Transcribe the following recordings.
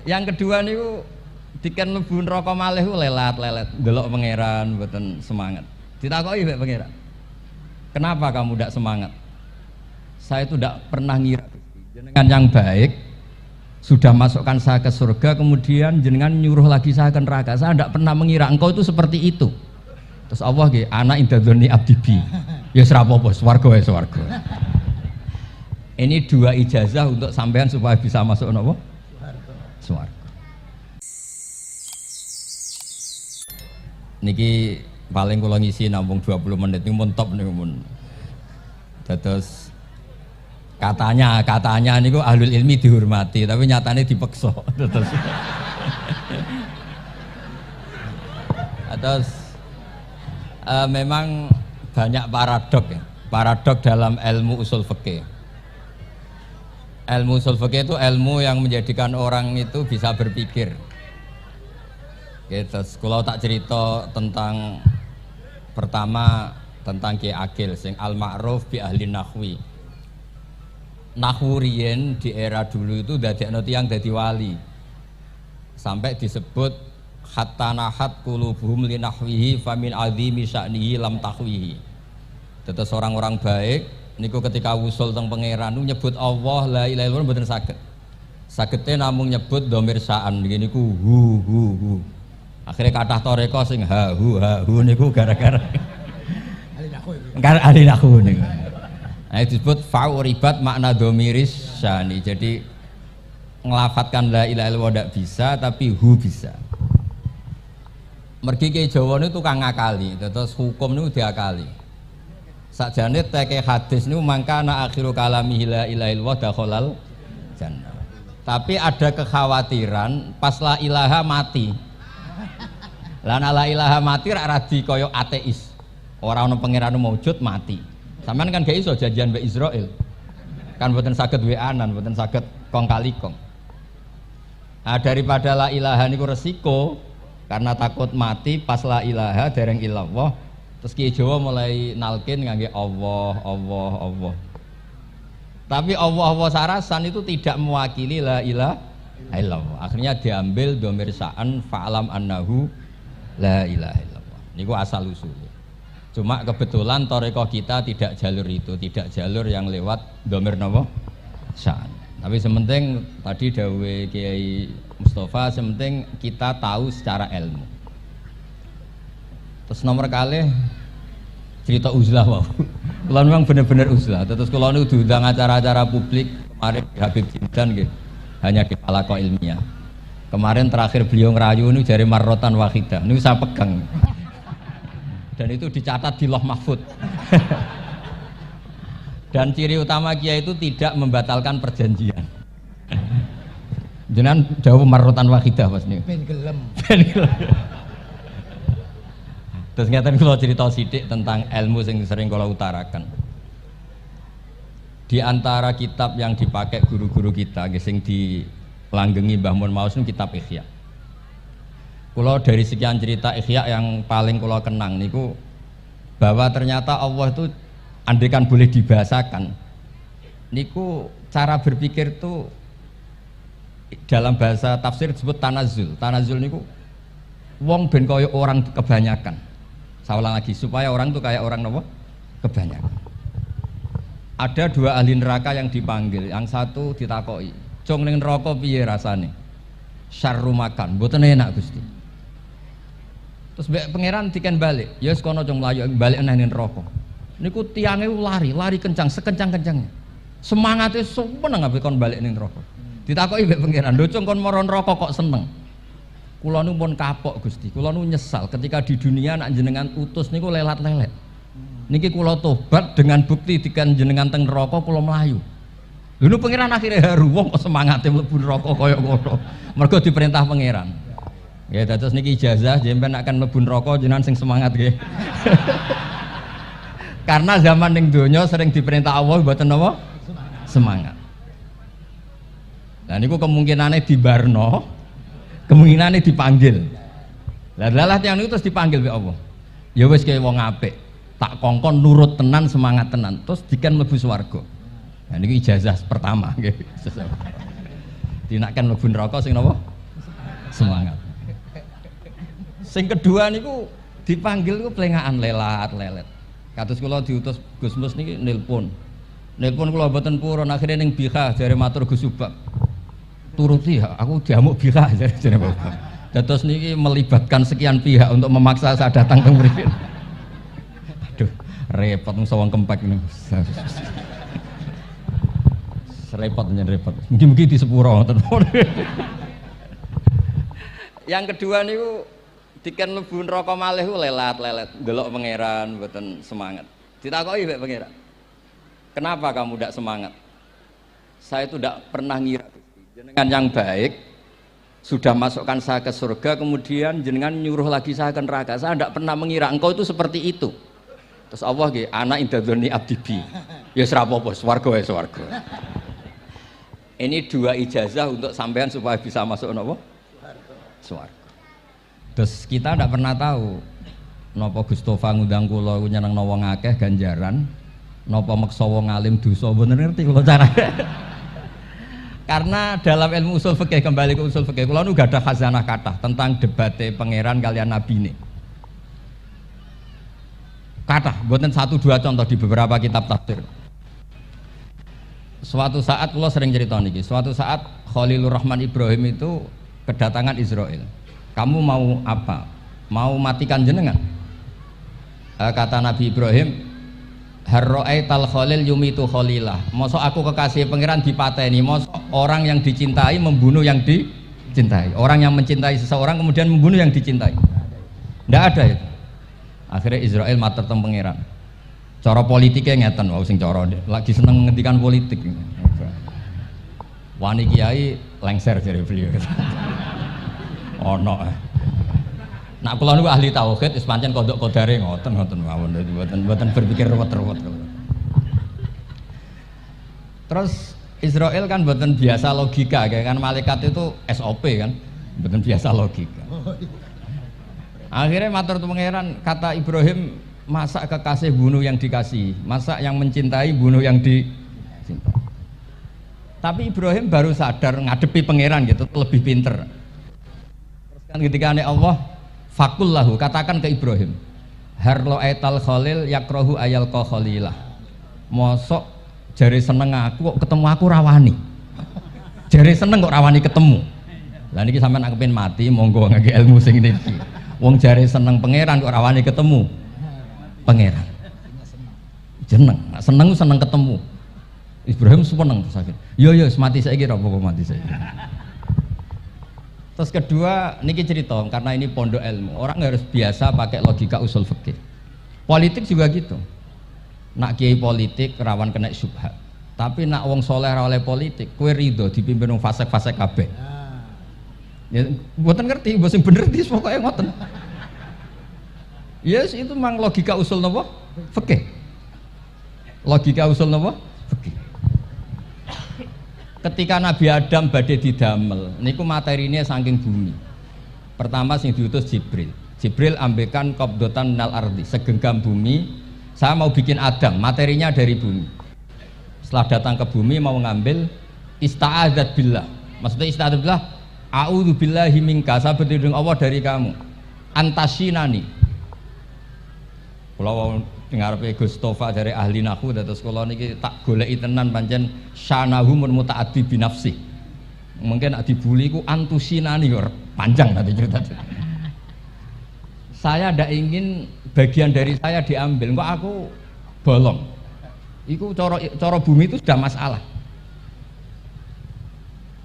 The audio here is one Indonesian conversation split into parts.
Yang kedua niku diken mlebu neraka malih ku lelat-lelet, ndelok pangeran mboten semangat. Ditakoki mbek pangeran. Kenapa kamu tidak semangat? Saya itu tidak pernah ngira jenengan yang baik sudah masukkan saya ke surga, kemudian jenengan nyuruh lagi saya ke neraka. Saya tidak pernah mengira engkau itu seperti itu. Terus Allah nggih, ana indadzoni abdibi. Ya ora apa-apa, swarga ya swarga. Ini dua ijazah untuk sampean supaya bisa masuk napa? Swarga. Niki paling kula ngisi nampung 20 menit niku mun top niku mun. Terus katanya niku ahlul ilmi dihormati, tapi nyatane dipeksa. Terus memang banyak paradok dalam ilmu usul fikih. Ilmu usul fikih itu ilmu yang menjadikan orang itu bisa berpikir. Gitu. Kalau tak cerita tentang pertama tentang Ki Agil sing al-ma'ruf bi ahli nahwi. Nahwu riyen di era dulu itu dadekno tiyang dadi wali. Sampai disebut hatta nahat qulubuhum li nahwihi famin azimi sya'nihi lam tahwihi. Terus orang-orang baik niku ketika usul teng pangeran nyebut Allah la ilaha illallah mboten saged. Sagete namung nyebut dhamir sa'an niku hu. Akhirnya kathah toreko sing ha hu niku gara-gara ahli nahwu niku. Nah, disebut fa'uribat makna dhamiris syani. Jadi ngelafatkan la ilaha illallah tidak bisa, tapi hu bisa. Mergi ke Jawa niku tukang ngakali, terus hukum niku diakali. Sakjane teke hadis niku mangkana akhiru kalami la ilaha illallah dakhalal jannah. Tapi ada kekhawatiran pas la ilaha mati. Lan la ilaha mati rak radi kaya ateis. Ora ana pangeran maujud mati. Sampeyan kan gak iso janjian mbek Israil. Kan mboten saged weanan, mboten saged kong kali kong. Nah, daripada la ilaha niku resiko karena takut mati pas la ilaha dereng illallah. Terus Ki Jawa mulai nalkin ngangge Allah. Tapi Allah sarasan itu tidak mewakili la ilaha illallah. Akhirnya diambil dhamir sa'an fa'lam annahu la ilaha illallah. Niku asal usulnya. Cuma kebetulan thariqah kita tidak jalur itu, tidak jalur yang lewat dhamir napa? Sa'an. Tapi sementing tadi dawuhe Kiai Mustafa, sementing kita tahu secara ilmu. Terus nomor kalih cerita uzlah wae. Kula memang bener-bener uzlah. Terus kula niku diundang acara-acara publik kemarin di Habib Jindan nggih. Hanya di halaqah ilmiah. Kemarin terakhir beliau ngerayu ini jari marrotan wahidah. Ini saya pegang. Dan itu dicatat di Loh Mahfud. Dan ciri utama kiai itu tidak membatalkan perjanjian. Jenengan jauh marrotan wahidah pas niku. Ben gelem. Terus ngeten kula cerita sithik tentang ilmu yang sering kula utarakan. Di antara kitab yang dipakai guru-guru kita sing dilanggengi Mbah Mun Maus niku kitab Ihya. Kula dari sekian cerita Ihya yang paling kula kenang niku bahwa ternyata Allah itu andaikan boleh dibahasakan niku cara berpikir tuh dalam bahasa tafsir disebut tanazul. Tanazul niku wong ben kaya orang kebanyakan. Saya ulang lagi supaya orang tuh kayak orang nopo kebanyakan. Ada dua ahli neraka yang dipanggil, yang satu ditakoki, "Cung ning neraka piye rasane?" "Syarru makan, mboten enak Gusti." Terus mbek pangeran diken balik, "Ya wis kono cung mlayu balik nang neraka." Niku tiange lari kencang, sekencang-kencangnya. Semangate seneng ambek kon balik ning neraka. Ditakoki mbek pangeran, "Lho cung kon mara neraka kok seneng?" "Kula nu pun kapok Gusti, kula nu nyesal ketika di dunia nak jenengan utus niku lelat-lelet. Niki kula tobat dengan bukti dikan jenengan teng neraka kula mlayu." Lho pangeran akhirnya haru, wong kok semangate mlebu neraka kaya ngono. Mergo diperintah pangeran. Ya terus niki ijazah jenengan akan mlebu neraka jenengan sing semangat nggih. Karena zaman ning donya sering diperintah Allah mboten napa? Semangat. Nah niku kemungkinannya dibarno, kemungkinannya dipanggil. Lah yang niku terus dipanggil oleh Allah. Ya wis kaya wong apik, tak kongkon nurut tenan, semangat tenan, terus diken mlebu swarga. Nah niku ijazah pertama nggih. Dinaken mlebu neraka sing napa? semangat. Sing kedua niku dipanggil ku plengaan lelat lelet. Kados kula diutus Gus Mus niki nelpon. Nelpon kula mboten purun akhire ning Bika jare matur Gus Subak. Turuti ya, aku diamuk Bika jare Bapak. Dados niki melibatkan sekian pihak untuk memaksa saya datang ke mriki. Aduh, repot wong sawang kempek niku. Repot nyen repot. Mugi-mugi di sepuro ngoten. Yang kedua niku diken mlebu neraka malih ku lelat-lelet, ndelok pangeran mboten semangat. Ditakoki mbek pangeran. Kenapa kamu tidak semangat? Saya itu tidak pernah ngira jenengan yang baik sudah masukkan saya ke surga, kemudian jenengan nyuruh lagi saya ke neraka. Saya tidak pernah mengira engkau itu seperti itu. Terus Allah nggih, ana indadzoni abdibi. Ya ora apa-apa, swarga wae swarga. Ini dua ijazah untuk sampean supaya bisa masuk napa? Swarga. Terus kita tidak pernah tahu napa Gustofa ngundang kula nyenengno wong akeh ganjaran, napa meksa wong alim dosa, bener ngerti kula carane. Karena dalam ilmu usul fikih, kembali ke usul fikih, kula nu gadah khazanah kathah tentang debate pangeran kalian nabi ini. Kathah, mboten satu dua contoh di beberapa kitab tafsir. Suatu saat kula sering cerita niki, suatu saat Khalilur Rahman Ibrahim itu kedatangan Israel. Kamu mau apa? Mau matikan jenengan? Kata Nabi Ibrahim, harro'aital khalil yumitu khalilah. Mosok aku kekasih pangeran dipateni, mosok orang yang dicintai membunuh yang dicintai. Orang yang mencintai seseorang kemudian membunuh yang dicintai. Tidak ada itu. Akhirnya Israel matur teng pangeran. Cara politiknya ngeten, wau sing cara lagi seneng ngendikan politik. Wani kiai lengser jare beliau. Ono. Nak kula niku ahli tauhid wis pancen kodok kodare ngoten mawon mboten berpikir ruwet-ruwet. Terus Israel kan mboten biasa logika, kan malaikat itu SOP kan, mboten biasa logika. Akhirnya matur tu pangeran, kata Ibrahim, masa kekasih bunuh yang dikasih, masa yang mencintai bunuh yang dicintai. Tapi Ibrahim baru sadar ngadepi pangeran gitu, lebih pinter. Kan ketika Allah fakul lahu, katakan ke Ibrahim, harlo aital khalil yakrohu ayal ko khalilah. Mosok jari seneng aku kok ketemu aku rawani. Jari seneng kok rawani ketemu. Lah niki sampean kepengin mati monggo ngangge ilmu sing niki. Wong jari seneng pangeran kok rawani ketemu pangeran. Jeneng, seneng seneng ketemu. Ibrahim seneng sakit. Yo mati saiki ra apa mati saiki. Terus kedua, niki cerita karena ini pondok ilmu, orang harus biasa pakai logika usul fikih. Politik juga gitu. Nak kiai politik rawan kena syubhat. Tapi nak wong soleh ra oleh politik, kue ridho dipimpin wong fasik-fasik kabeh. Ya, mboten ngerti, mbok sing bener dis pokoke ngoten. Yes, itu memang logika usul napa? Fikih. Logika usul napa? Fikih. Ketika Nabi Adam badhe didamel niku materinya saking bumi. Pertama sing diutus Jibril. Jibril ambekan qabdotan minal ardi, segenggam bumi. Saya mau bikin Adam, materinya dari bumi. Setelah datang ke bumi mau ngambil ista'adzat billah. Maksudnya ista'adzat billah, a'udzu billahi minka, saya berlindung Allah dari kamu. Antasinani. Kalau ngarepe Gustofa dari ahli nahwu dados kula niki tak goleki tenan pancen syanahu mun mutaaddi bi nafsi. Mungkin dibuli ku antusinani kok panjang nanti cerita. Saya ndak ingin bagian dari saya diambil, kok aku bolong. Iku cara bumi itu sudah masalah.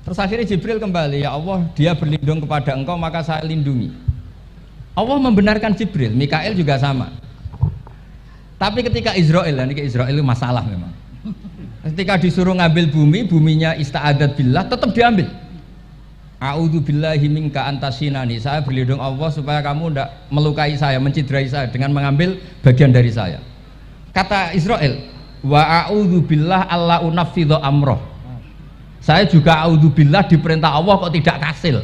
Terus akhirnya Jibril kembali, ya Allah, dia berlindung kepada engkau maka saya lindungi. Allah membenarkan Jibril, Mikail juga sama. Tapi ketika Israel, ini Israel itu masalah memang. Ketika disuruh ngambil bumi, buminya ista'adat billah, tetap diambil. A'udzu billahi minka antasinani. Saya berlindung Allah supaya kamu tidak melukai saya, mencidrai saya dengan mengambil bagian dari saya. Kata Israel, wa a'udzu billah alla unaffidhu amroh. Saya juga a'udzu billah diperintah Allah kok tidak kasil.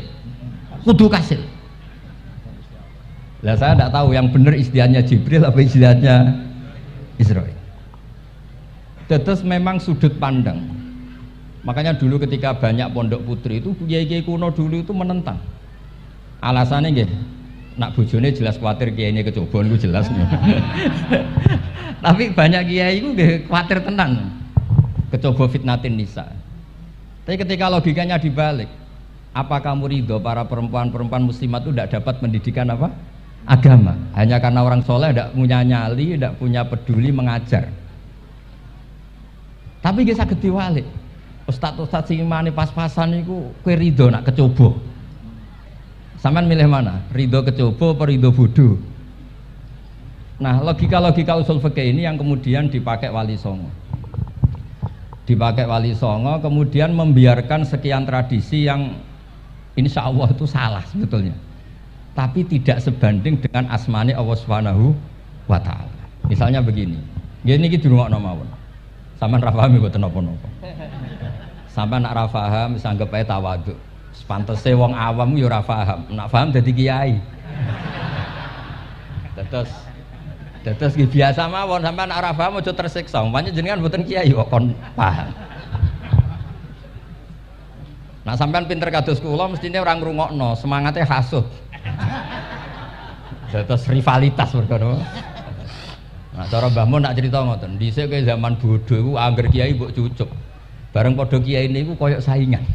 Kudu kasil. Lah saya tidak tahu yang benar istilahnya Jibril apa istilahnya Israel. Terus memang sudut pandang. Makanya dulu ketika banyak pondok putri itu kiai-kiai kuno dulu itu menentang. Alasannya nggih, nak bojone jelas khawatir kiai ini kecoba niku jelas. Tapi banyak kiai itu nggih khawatir tenan. Kecoba fitnatin nisa. Tapi ketika logikanya dibalik, apa kamu ridho para perempuan-perempuan muslimat itu tidak dapat pendidikan apa? Agama. Hanya karena orang soleh tidak punya nyali, tidak punya peduli mengajar. Tapi nggih saged diwalik. Ustaz-ustaz sing imane pas-pasan niku kowe ridho nak kecoba. Sampean milih mana? Ridho kecoba apa ridho bodoh? Nah, logika-logika usul fikih ini yang kemudian dipakai Wali Songo. Dipakai Wali Songo kemudian membiarkan sekian tradisi yang insya Allah itu salah sebetulnya. Tapi tidak sebanding dengan asmane Allah Subhanahu wa taala. Misalnya begini. Nggih niki dirungokno mawon. Sampeyan ra paham mboten napa-napa. Sampeyan nak ra paham wis anggap ae tawadhu. Pantese wong awam yo ora paham, nak paham dadi kiai. Terus biasa mawon sampean nak ora paham aja tersiksa. Umpamane jenengan mboten kiai kok kon paham. Nah sampean pinter kados kula mestine ora ngrungokno, semangate hasud. Terus rivalitas mergo. Nah cara Mbah Mun nak cerita ngoten, dhisik kowe zaman bodho iku angger kiai mbok cucuk. Bareng podo kiai niku koyok saingan.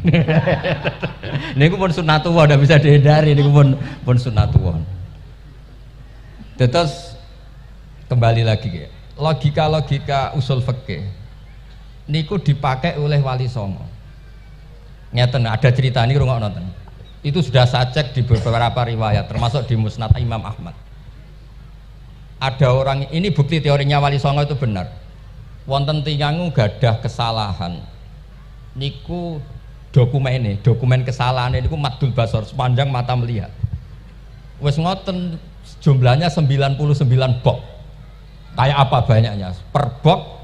Niku pun sunatullah, ndak bisa dihindari. Niku pun sunatullah. Terus kembali lagi ya. Logika usul fikih niku dipakai oleh Wali Songo. Ngeten ada cerita ini rungokno nonton. Itu sudah saya cek di beberapa riwayat termasuk di Musnad Imam Ahmad. Ada orang ini bukti teorinya Wali Songo itu benar. Wonten tiyang gadah kesalahan. Niku dokumen kesalahan niku maddul basar sepanjang mata melihat. Wes ngoten jumlahnya 99 bok. Kayak apa banyaknya? Per bok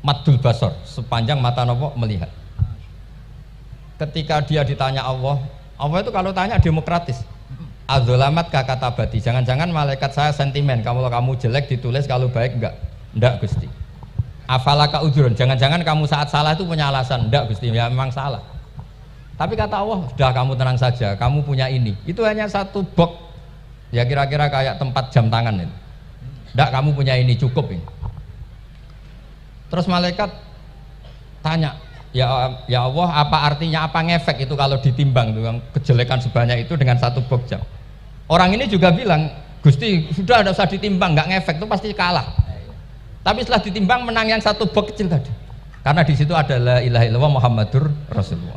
maddul basar sepanjang mata nopo melihat. Ketika dia ditanya Allah itu kalau tanya demokratis. Adzolamat kakatabati. Jangan-jangan malaikat saya sentimen. Kalau kamu jelek ditulis, kalau baik enggak. Enggak Gusti. Afalaka udhurun, jangan-jangan kamu saat salah itu punya alasan. Enggak Gusti, ya memang salah. Tapi kata Allah, sudah kamu tenang saja, kamu punya ini. Itu hanya satu box, ya kira-kira kayak tempat jam tangan itu. Enggak, kamu punya ini, cukup ini. Terus malaikat tanya, ya Allah, apa artinya, apa ngefek itu kalau ditimbang dengan kejelekan sebanyak itu dengan satu box jam. Orang ini juga bilang, Gusti sudah ada usah ditimbang, nggak ngefek itu pasti kalah. Tapi setelah ditimbang menang yang satu box kecil tadi. Karena di situ adalah la ilaha illallah Muhammadur Rasulullah.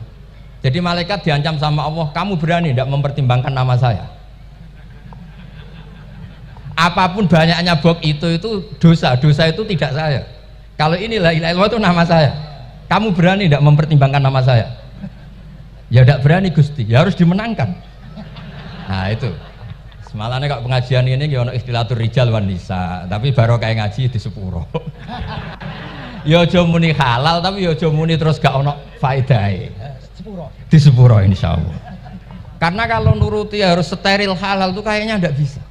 Jadi malaikat diancam sama Allah, kamu berani tidak mempertimbangkan nama saya? Apapun banyaknya box itu dosa itu tidak saya. Kalau ini la ilaha illallah itu nama saya. Kamu berani tidak mempertimbangkan nama saya? Ya tidak berani Gusti, ya harus dimenangkan. Nah itu. Semalane kok pengajian ini ya ono istilatur rijal wan nisa, tapi baru kayak ngaji di sepuro. Ya aja muni halal tapi ya aja muni terus gak ono faedahe. Sepuro. Di sepuro insyaallah. Karena kalau nuruti harus steril halal itu kayaknya ndak bisa.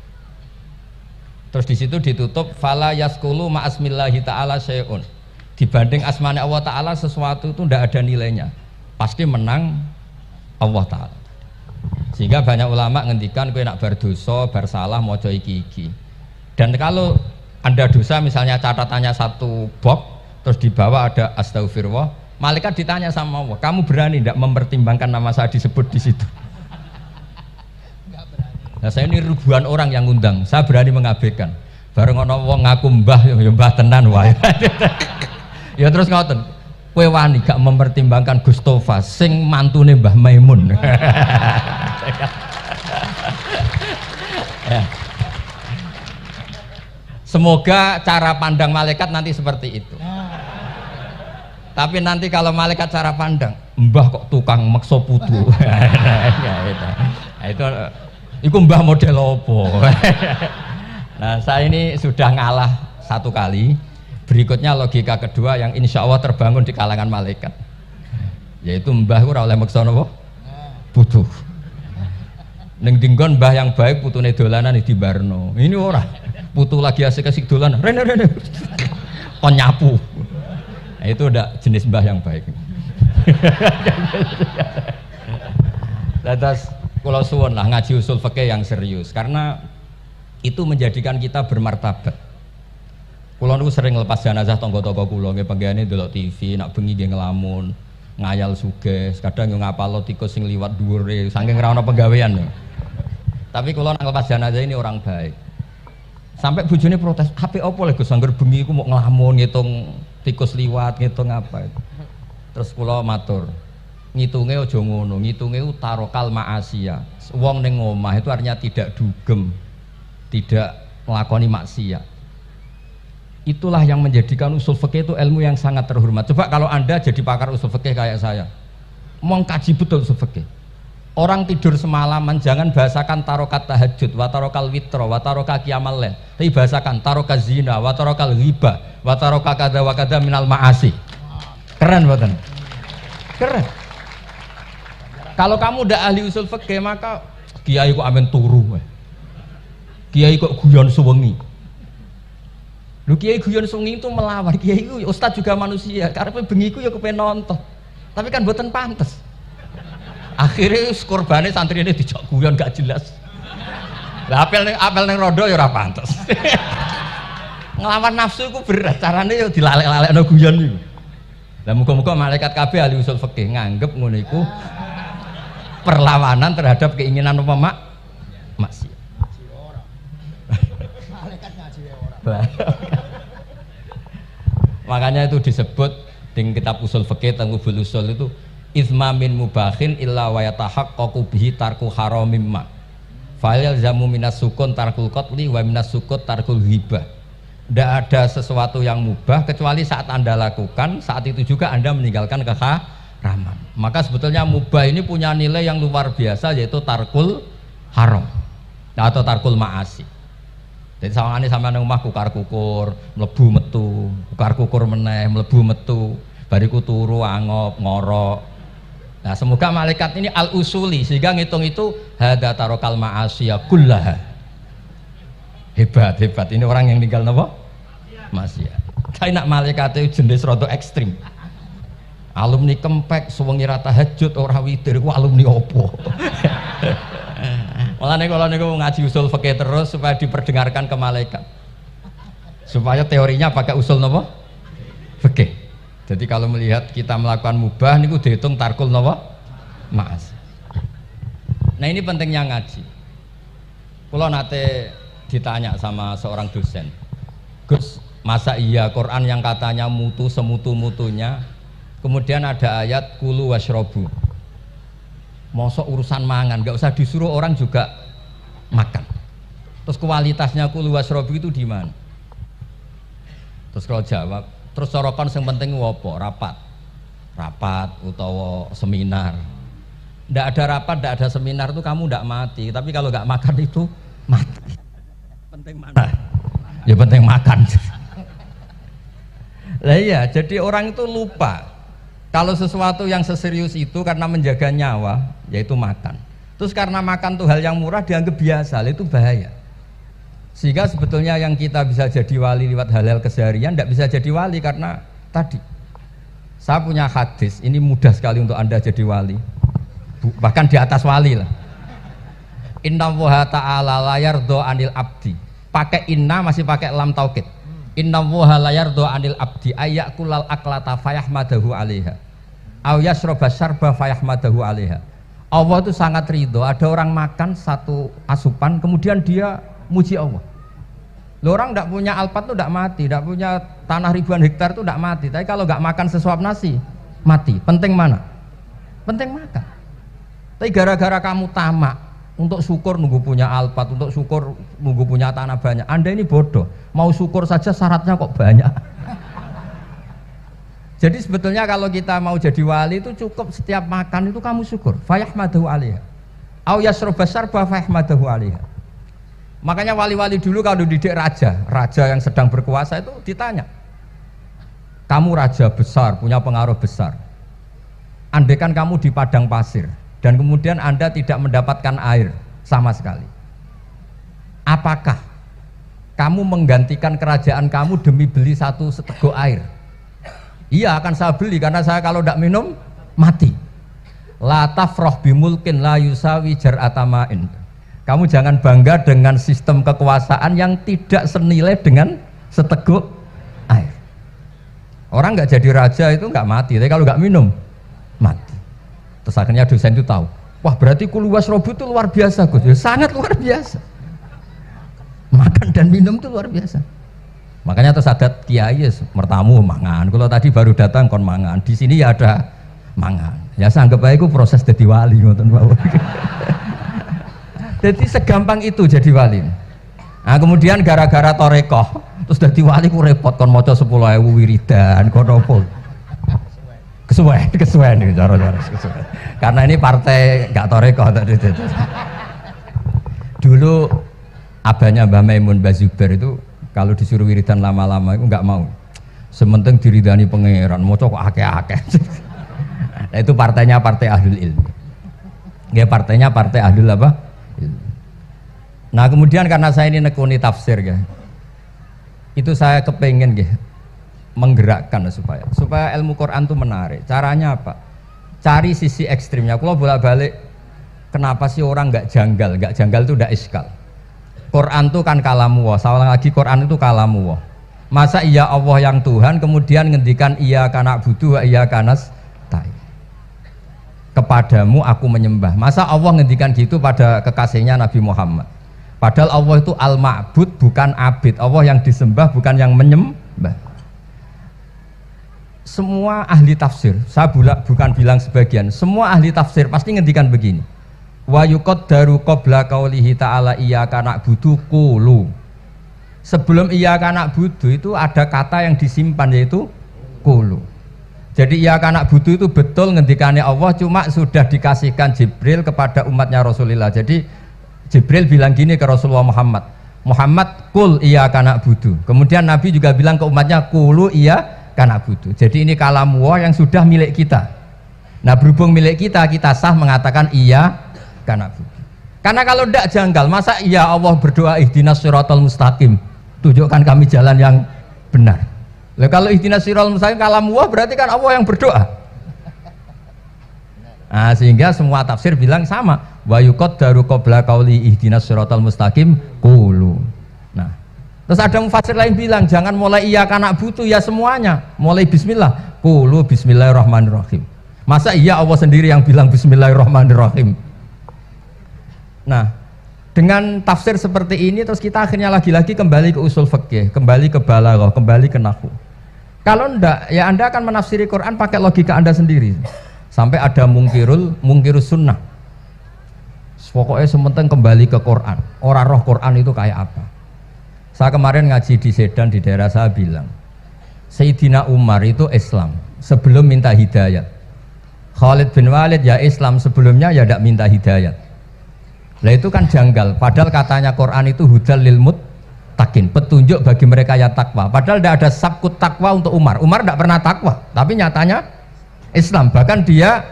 Terus di situ ditutup fala yaskulu ma asmillahi taala syai'un. Dibanding asmane Allah taala sesuatu itu ndak ada nilainya. Pasti menang Allah taala. Sehingga banyak ulama ngendikan kowe nak berdosa, bersalah maca iki-iki. Dan kalau Anda dosa misalnya catatannya satu box terus di bawah ada astagfirullah, malaikat ditanya sama Allah, kamu berani tidak mempertimbangkan nama saya disebut di situ? Nah saya ini ribuan orang yang ngundang, saya berani mengabaikan. Bareng ono wong ngaku mbah, ya mbah tenan wae. Ya terus ngoten, kowe wani gak mempertimbangkan Gustofa sing mantune Mbah Maimun. Ya. Semoga cara pandang malaikat nanti seperti itu. Tapi nanti kalau malaikat cara pandang, mbah kok tukang makso putu. Itu mbah model opo. Nah saya ini sudah ngalah satu kali. Berikutnya logika kedua yang insya Allah terbangun di kalangan malaikat, yaitu mbah ora oleh maksa napa putu. Ning dinggon mbah yang baik putune dolanan di barno. Ini ora. Putu lagi asik-asik dolan. Rene. Kon nyapu. Nah, itu udah jenis mbah yang baik. Terus Kalau suwun lah ngaji usul fikih yang serius karena itu menjadikan kita bermartabat. Kulo niku sering lepas jenazah tangga-tangga kulo nggih penggene delok TV, nak bengi nggih ngelamun, ngayal sugih, kadang yo ngapalo tikus sing liwat dhuwure saking ora ana penggawean. Tapi kulo nak lepas jenazah ini orang baik. Sampai bojone protes, "HP opo lho Gus angger bengi iku mau ngelamun ngitung tikus liwat, ngitung apa." Terus kulo matur, "Ngitunge aja ngono, ngitunge tarokal ma'asiya." Wong ning omah itu artinya tidak dugem, tidak melakoni maksiat. Itulah yang menjadikan usul fikih itu ilmu yang sangat terhormat. Coba kalau Anda jadi pakar usul fikih kayak saya, mau kaji betul usul fikih. Orang tidur semalaman jangan bahasakan tarokat tahajud, wa tarokal witro, wa taroka qiyamal lail. Tapi bahasakan taroka zina, wa tarokal ghibah, wa taroka kada wa kada minal ma'asi. Keren buatan? Keren. Kalau kamu udah ahli usul fikih maka kiai kok amen turu, kiai kok guyon suwengi. Lu kiai guyon sungi itu melawan kiai itu ustaz juga manusia karena bengi itu ya kepen nonton tapi kan buatan pantas akhirnya korbannya santri ini dijak guyon gak jelas lah apel neng rodo ya ora pantas ngelawan nafsu itu berat caranya ya dilalek-lalek no guyon itu lah muka-muka malaikat kabeh ahli usul fikih nganggep ngono iku perlawanan terhadap keinginan apa maksiat. Makanya itu disebut di kitab usul fikih Tanghubul Usul itu izma min mubahin illa wa yatahaqqaqu bihi tarku haramim ma fa'al yalzamu minas sukun tarkul qatli wa minas sukut tarkul ghibah. Tidak ada sesuatu yang mubah kecuali saat Anda lakukan, saat itu juga Anda meninggalkan keharaman. Maka sebetulnya mubah ini punya nilai yang luar biasa yaitu tarkul haram atau tarkul ma'asi. Jadi sawangane sampean nang omah kukar-kukur, mlebu metu, kukar-kukur meneh, mlebu metu, bariku turu angop, ngorok. Nah, semoga malaikat ini al-usuli sehingga ngitung itu hadza tarokal ma'asiya kullaha. Hebat. Ini orang yang tinggal napa? Maksiat. Tapi nak malaikat itu jenis rada ekstrim. Alumni kempek suwengi ra tahajud ora witir ku alumni opo? Mulane kalau niku ngaji usul fikih terus supaya diperdengarkan ke malaikat. Supaya teorinya pakai usul napa? Fikih. Jadi kalau melihat kita melakukan mubah niku dihitung tarkul napa? Ma'as. Nah, ini pentingnya ngaji. Kalau nate ditanya sama seorang dosen, "Gus, masa iya Quran yang katanya mutu semutu-mutunya, kemudian ada ayat kulu washrobu. Mosok urusan mangan, gak usah disuruh orang juga makan. Terus kualitasnya kulu wasrobu itu di mana?" Terus kalau jawab, terus sorokan yang penting wopo, rapat utawa seminar. Ndak ada rapat, ndak ada seminar itu kamu ndak mati, tapi kalau nggak makan itu mati. Penting mana? Ya penting makan. Lah iya, jadi orang itu lupa. Kalau sesuatu yang seserius itu karena menjaga nyawa, yaitu makan. Terus karena makan tuh hal yang murah dianggap biasa, itu bahaya. Sehingga sebetulnya yang kita bisa jadi wali lewat hal-hal keseharian, tidak bisa jadi wali karena tadi. Saya punya hadis, ini mudah sekali untuk Anda jadi wali. Bahkan di atas wali lah. Inna woha ta'ala layardo anil abdi. Pakai inna masih pakai lam taukid. Inna woha layardo anil abdi ayyakulal aklata fayahmadahu alaiha aw yasroba syarba fayahmadahu alaiha. Allah itu sangat ridho ada orang makan satu asupan kemudian dia muji Allah. Loh, orang tidak punya alpat itu tidak mati, tidak punya tanah ribuan hektar itu tidak mati, tapi kalau nggak makan sesuap nasi mati. Penting mana? Penting makan. Tapi gara-gara kamu tamak untuk syukur nunggu punya alpat, untuk syukur nunggu punya tanah banyak, Anda ini bodoh. Mau syukur saja syaratnya kok banyak. Jadi sebetulnya kalau kita mau jadi wali itu cukup setiap makan itu kamu syukur. Fayahmadahu alaiha. Au yasroba syarba fayahmadahu alaiha. Makanya wali-wali dulu kalau didik raja yang sedang berkuasa itu ditanya, kamu raja besar, punya pengaruh besar. Andaikan kamu di padang pasir dan kemudian Anda tidak mendapatkan air sama sekali, apakah kamu menggantikan kerajaan kamu demi beli satu seteguk air? Iya, akan saya beli karena saya kalau tidak minum mati. La tafrah bimulkin la yusawi jar'atamain. Kamu jangan bangga dengan sistem kekuasaan yang tidak senilai dengan seteguk air. Orang nggak jadi raja itu nggak mati, tapi kalau nggak minum mati. Terus akhirnya dosen itu tahu, wah berarti Kulu Wasrobu itu luar biasa Gus, ya, sangat luar biasa. Makan dan minum itu luar biasa. Makanya terus adat kiai mertamu mangan. Kalau tadi baru datang kon mangan, di sini ya ada mangan. Ya sanggep aja itu proses jadi wali ngoten Pak. Jadi segampang itu jadi wali. Nah kemudian gara-gara torekoh terus jadi wali ku repot kon maca 10.000 wiridan kon opo. Kesuwen nih cara-cara kesuwen. Karena ini partai gak torekoh tadi. Dulu abahnya Mbah Maimun Mbah Zubair itu kalau disuruh wiridan lama-lama itu nggak mau. Sementing diridani pangeran, maca kok akeh-akeh. Nah, itu partainya partai ahlul ilmi. Ya partainya partai ahlul apa? Ilmi. Nah kemudian karena saya ini nekuni tafsir ya, itu saya kepengen ya, menggerakkan supaya ilmu Quran itu menarik. Caranya apa? Cari sisi ekstrimnya. Kalau bolak-balik, kenapa sih orang nggak janggal? Nggak janggal itu udah iskal. Quran itu kan kalamu Allah. Salah lagi Quran itu kalamu Allah. Masa iya Allah yang Tuhan kemudian ngendikan iya kana budu wa iya kanas tai. Kepadamu aku menyembah. Masa Allah ngendikan gitu pada kekasihnya Nabi Muhammad. Padahal Allah itu al-ma'bud bukan abid. Allah yang disembah bukan yang menyembah. Semua ahli tafsir, saya bukan bilang sebagian, semua ahli tafsir pasti ngendikan begini. Wa yuqaddaru qabla qaulihi ta'ala iyyaka na'budu qulu. Sebelum iyyaka na'budu itu ada kata yang disimpan yaitu qulu. Jadi iyyaka na'budu itu betul ngendikannya Allah, cuma sudah dikasihkan Jibril kepada umatnya Rasulullah. Jadi Jibril bilang gini ke Rasulullah Muhammad, Muhammad qul iyyaka na'budu. Kemudian Nabi juga bilang ke umatnya qulu iyyaka na'budu. Jadi ini kalamu Allah yang sudah milik kita. Nah berhubung milik kita, kita sah mengatakan iya karena kalau tidak janggal, masa iya Allah berdoa ihdinas siratal mustaqim, tunjukkan kami jalan yang benar. Lah kalau ihdinas siratal mustaqim kalamu Allah berarti kan Allah yang berdoa. Nah, sehingga semua tafsir bilang sama, wa yuqaddaru qabla qauli ihdinas siratal mustaqim qulu. Nah, terus ada mufassir lain bilang jangan mulai iya karena butuh ya semuanya, mulai bismillah, qulu bismillahirrahmanirrahim. Masa iya Allah sendiri yang bilang bismillahirrahmanirrahim. Nah, dengan tafsir seperti ini terus kita akhirnya lagi-lagi kembali ke usul fikih, kembali ke balaghah, kembali ke nahwu. Kalau ndak, ya Anda akan menafsiri Quran pakai logika Anda sendiri. Sampai ada mungkirus sunnah. Pokoknya sementing kembali ke Quran. Orang roh Quran itu kayak apa? Saya kemarin ngaji di Sedan di daerah saya bilang, Sayyidina Umar itu Islam sebelum minta hidayat. Khalid bin Walid ya Islam sebelumnya ya tidak minta hidayat. Lah itu kan janggal, padahal katanya Quran itu hudal lil muttaqin, petunjuk bagi mereka yang takwa. Padahal tidak ada sabkut takwa untuk Umar. Umar tidak pernah takwa, tapi nyatanya Islam. Bahkan dia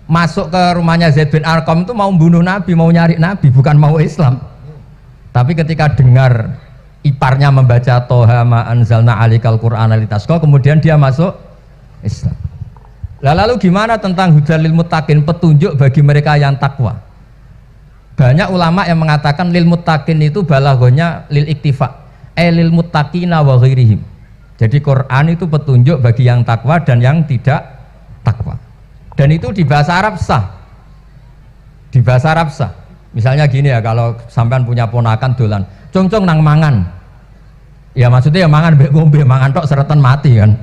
masuk ke rumahnya Zaid bin Arqam itu mau bunuh Nabi, mau nyari Nabi, bukan mau Islam. Tapi ketika dengar iparnya membaca Toha ma anzalna alikal Qur'ana litasqa, kemudian dia masuk Islam. Lalu gimana tentang hudal lil muttaqin, petunjuk bagi mereka yang takwa? Banyak ulama yang mengatakan lil muttaqin itu balaghahnya lil iktifa, lil muttaqina wa ghairihim. Jadi Quran itu petunjuk bagi yang takwa dan yang tidak takwa. Dan itu di bahasa Arab sah. Di bahasa Arab sah. Misalnya gini ya, kalau sampean punya ponakan dolan, cong-cong nang mangan. Ya maksudnya ya mangan mbek ngombe, mangan tok seretan mati kan.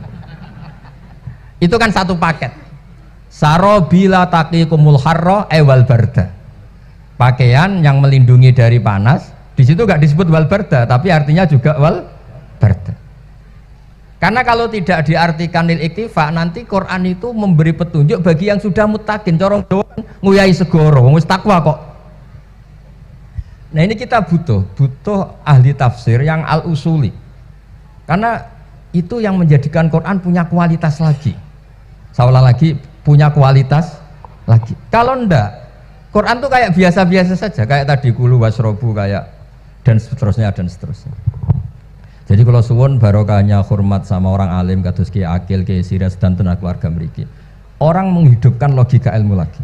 Itu kan satu paket. Sarobila taqikumul harra wal barda. Pakaian yang melindungi dari panas, di situ nggak disebut wal barda, tapi artinya juga wal barda. Karena kalau tidak diartikan lil iktifa, nanti Quran itu memberi petunjuk bagi yang sudah muttaqin, corong doang nguyai segoro, wis takwa kok. Nah ini kita butuh ahli tafsir yang al-usuli. Karena itu yang menjadikan Quran punya kualitas lagi. Seolah lagi punya kualitas lagi. Kalau ndak, Quran tuh kayak biasa-biasa saja, kayak tadi kulu wasrobu kayak dan seterusnya dan seterusnya. Jadi kalau suwun barokahnya hormat sama orang alim kados Ki Akil, Ki Siras dan tenaga keluarga mriki. orang menghidupkan logika ilmu lagi.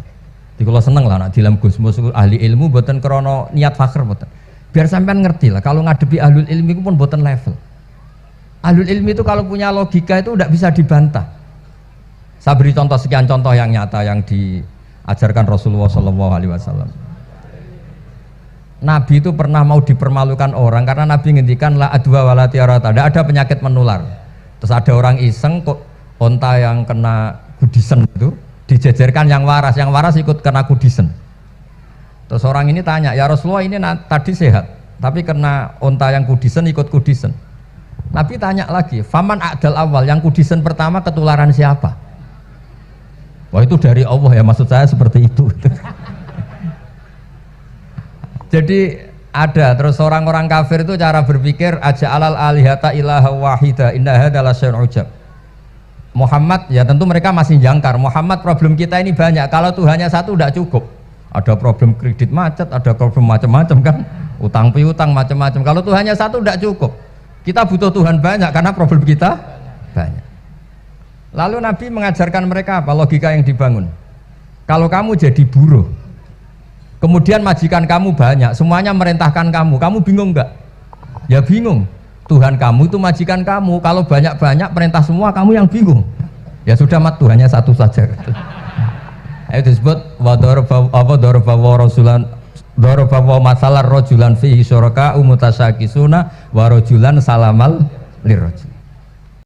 Jadi kalau seneng lah nak dalam Gusmus ahli ilmu boten krono niat fakir boten. Biar sampean ngerti lah kalau ngadepi ahlul ilmi itu pun boten level. Ahlul ilmi itu kalau punya logika itu tidak bisa dibantah. Saya beri contoh sekian contoh yang nyata yang diajarkan Rasulullah SAW. Nabi itu pernah mau dipermalukan orang karena Nabi ngendikan la adwa wala tiarata, tidak ada penyakit menular. Terus ada orang iseng kok onta yang kena kudisen itu dijejerkan yang waras ikut kena kudisen. Terus orang ini tanya, ya Rasulullah ini tadi sehat, tapi kena onta yang kudisen ikut kudisen. Nabi tanya lagi, faman a'dal awal, yang kudisen pertama ketularan siapa? Wah itu dari Allah ya, maksud saya seperti itu. Jadi ada terus orang-orang kafir itu cara berpikir aja alal alihata ilaha wahida inna hadalah syai'un ujab. Muhammad ya tentu mereka masih jangkar. Muhammad problem kita ini banyak. Kalau Tuhannya satu tidak cukup. Ada problem kredit macet, ada problem macam-macam kan, utang piutang macam-macam. Kalau Tuhannya satu tidak cukup. Kita butuh Tuhan banyak karena problem kita banyak. Lalu Nabi mengajarkan mereka apa logika yang dibangun. Kalau kamu jadi buruh, kemudian majikan kamu banyak, semuanya merintahkan kamu bingung enggak? Ya bingung. Tuhan kamu itu majikan kamu, kalau banyak-banyak perintah semua kamu yang bingung. Ya sudah mat Tuhannya satu saja. Itu disebut wa masalah rojulan fihi syuraka umutasakisuna wa rojulan salamal lirrajul.